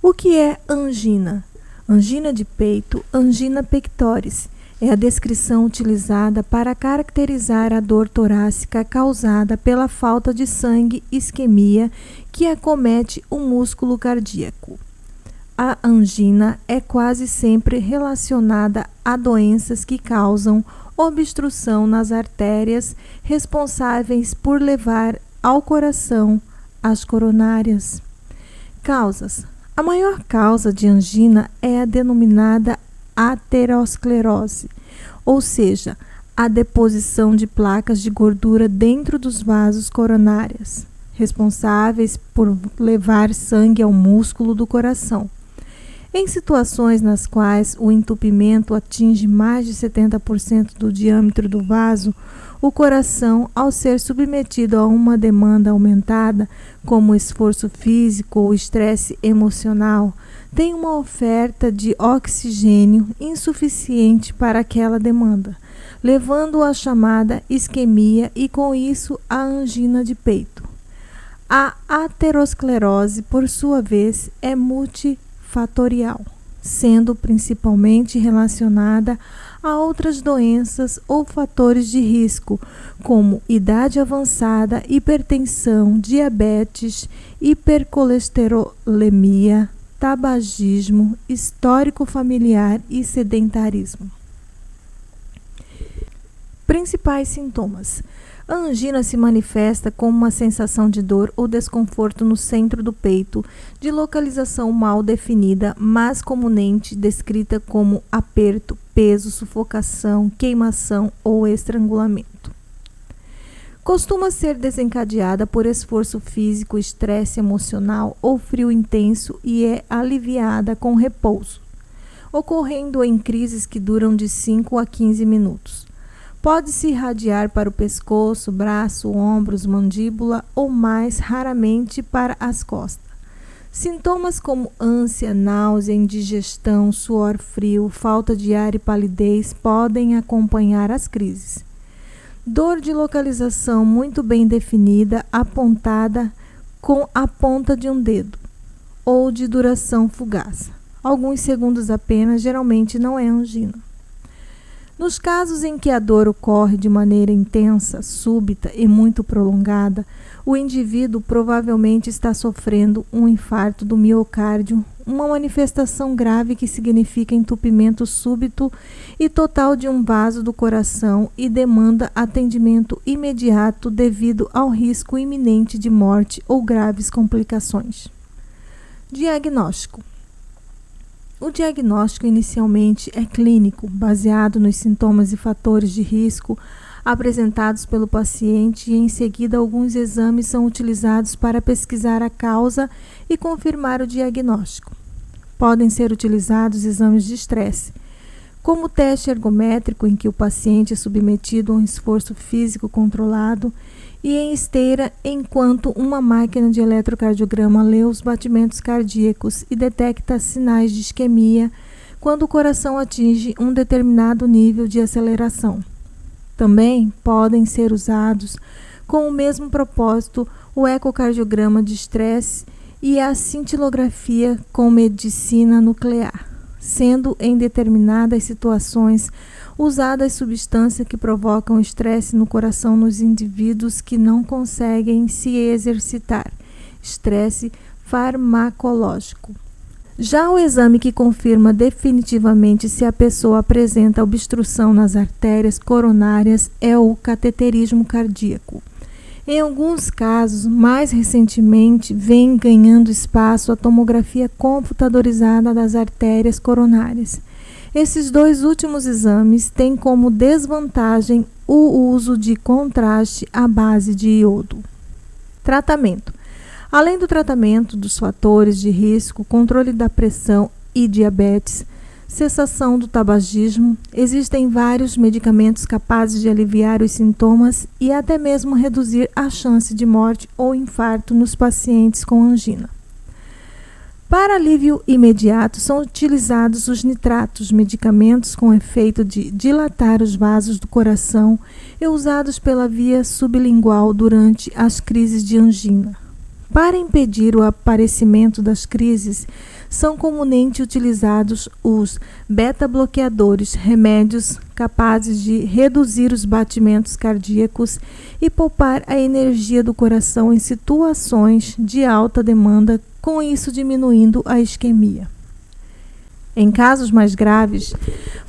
O que é angina? Angina de peito, angina pectoris, é a descrição utilizada para caracterizar a dor torácica causada pela falta de sangue, isquemia, que acomete o músculo cardíaco. A angina é quase sempre relacionada a doenças que causam obstrução nas artérias responsáveis por levar ao coração as coronárias. Causas. A maior causa de angina é a denominada aterosclerose, ou seja, a deposição de placas de gordura dentro dos vasos coronários, responsáveis por levar sangue ao músculo do coração. Em situações nas quais o entupimento atinge mais de 70% do diâmetro do vaso, o coração, ao ser submetido a uma demanda aumentada, como esforço físico ou estresse emocional, tem uma oferta de oxigênio insuficiente para aquela demanda, levando à chamada isquemia e, com isso, a angina de peito. A aterosclerose, por sua vez, é multifatorial, sendo principalmente relacionada a outras doenças ou fatores de risco, como idade avançada, hipertensão, diabetes, hipercolesterolemia, tabagismo, histórico familiar e sedentarismo. Principais sintomas. A angina se manifesta como uma sensação de dor ou desconforto no centro do peito, de localização mal definida, mas comumente descrita como aperto, peso, sufocação, queimação ou estrangulamento. Costuma ser desencadeada por esforço físico, estresse emocional ou frio intenso e é aliviada com repouso, ocorrendo em crises que duram de 5 a 15 minutos. Pode se irradiar para o pescoço, braço, ombros, mandíbula ou, mais raramente, para as costas. Sintomas como ânsia, náusea, indigestão, suor frio, falta de ar e palidez podem acompanhar as crises. Dor de localização muito bem definida, apontada com a ponta de um dedo, ou de duração fugaz. Alguns segundos apenas, geralmente não é angina. Nos casos em que a dor ocorre de maneira intensa, súbita e muito prolongada, o indivíduo provavelmente está sofrendo um infarto do miocárdio, uma manifestação grave que significa entupimento súbito e total de um vaso do coração e demanda atendimento imediato devido ao risco iminente de morte ou graves complicações. Diagnóstico. O diagnóstico inicialmente é clínico, baseado nos sintomas e fatores de risco apresentados pelo paciente, e em seguida alguns exames são utilizados para pesquisar a causa e confirmar o diagnóstico. Podem ser utilizados exames de estresse, como o teste ergométrico, em que o paciente é submetido a um esforço físico controlado e em esteira, enquanto uma máquina de eletrocardiograma lê os batimentos cardíacos e detecta sinais de isquemia quando o coração atinge um determinado nível de aceleração. Também podem ser usados com o mesmo propósito o ecocardiograma de estresse e a cintilografia com medicina nuclear, sendo em determinadas situações usadas substâncias que provocam estresse no coração nos indivíduos que não conseguem se exercitar, estresse farmacológico. Já o exame que confirma definitivamente se a pessoa apresenta obstrução nas artérias coronárias é o cateterismo cardíaco. Em alguns casos, mais recentemente, vem ganhando espaço a tomografia computadorizada das artérias coronárias. Esses dois últimos exames têm como desvantagem o uso de contraste à base de iodo. Tratamento. Além do tratamento dos fatores de risco, controle da pressão e diabetes, cessação do tabagismo, existem vários medicamentos capazes de aliviar os sintomas e até mesmo reduzir a chance de morte ou infarto nos pacientes com angina. Para alívio imediato, são utilizados os nitratos, medicamentos com efeito de dilatar os vasos do coração e usados pela via sublingual durante as crises de angina. Para impedir o aparecimento das crises, são comumente utilizados os beta-bloqueadores, remédios capazes de reduzir os batimentos cardíacos e poupar a energia do coração em situações de alta demanda, com isso diminuindo a isquemia. Em casos mais graves,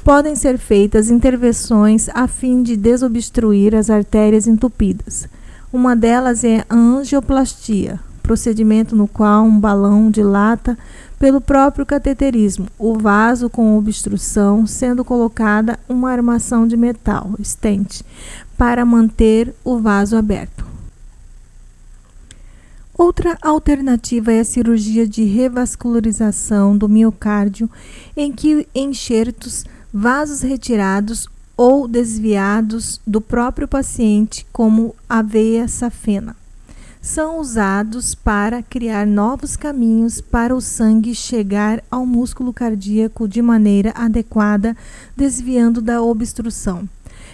podem ser feitas intervenções a fim de desobstruir as artérias entupidas. Uma delas é a angioplastia, procedimento no qual um balão dilata pelo próprio cateterismo o vaso com obstrução, sendo colocada uma armação de metal, stent, para manter o vaso aberto. Outra alternativa é a cirurgia de revascularização do miocárdio, em que enxertos, vasos retirados ou desviados do próprio paciente, como a veia safena, são usados para criar novos caminhos para o sangue chegar ao músculo cardíaco de maneira adequada, desviando da obstrução.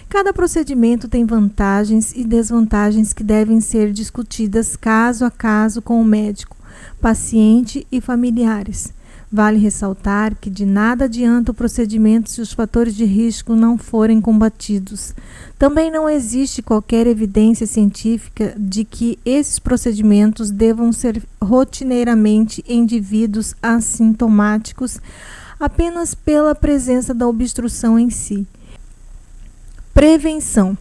Cada procedimento tem vantagens e desvantagens que devem ser discutidas caso a caso com o médico, paciente e familiares. Vale ressaltar que de nada adianta o procedimento se os fatores de risco não forem combatidos. Também não existe qualquer evidência científica de que esses procedimentos devam ser rotineiramente em indivíduos assintomáticos apenas pela presença da obstrução em si. Prevenção.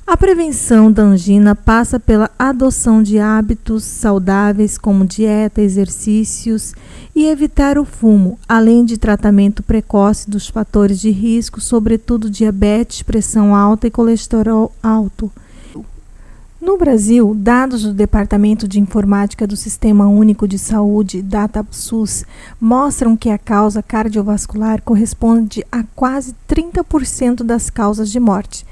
A prevenção da angina passa pela adoção de hábitos saudáveis como dieta, exercícios e evitar o fumo, além de tratamento precoce dos fatores de risco, sobretudo diabetes, pressão alta e colesterol alto. No Brasil, dados do Departamento de Informática do Sistema Único de Saúde, DataSUS, mostram que a causa cardiovascular corresponde a quase 30% das causas de morte.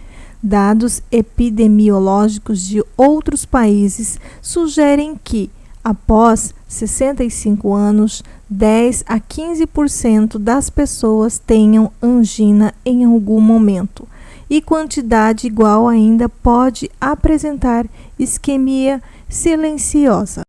Dados epidemiológicos de outros países sugerem que, após 65 anos, 10 a 15% das pessoas tenham angina em algum momento, e quantidade igual ainda pode apresentar isquemia silenciosa.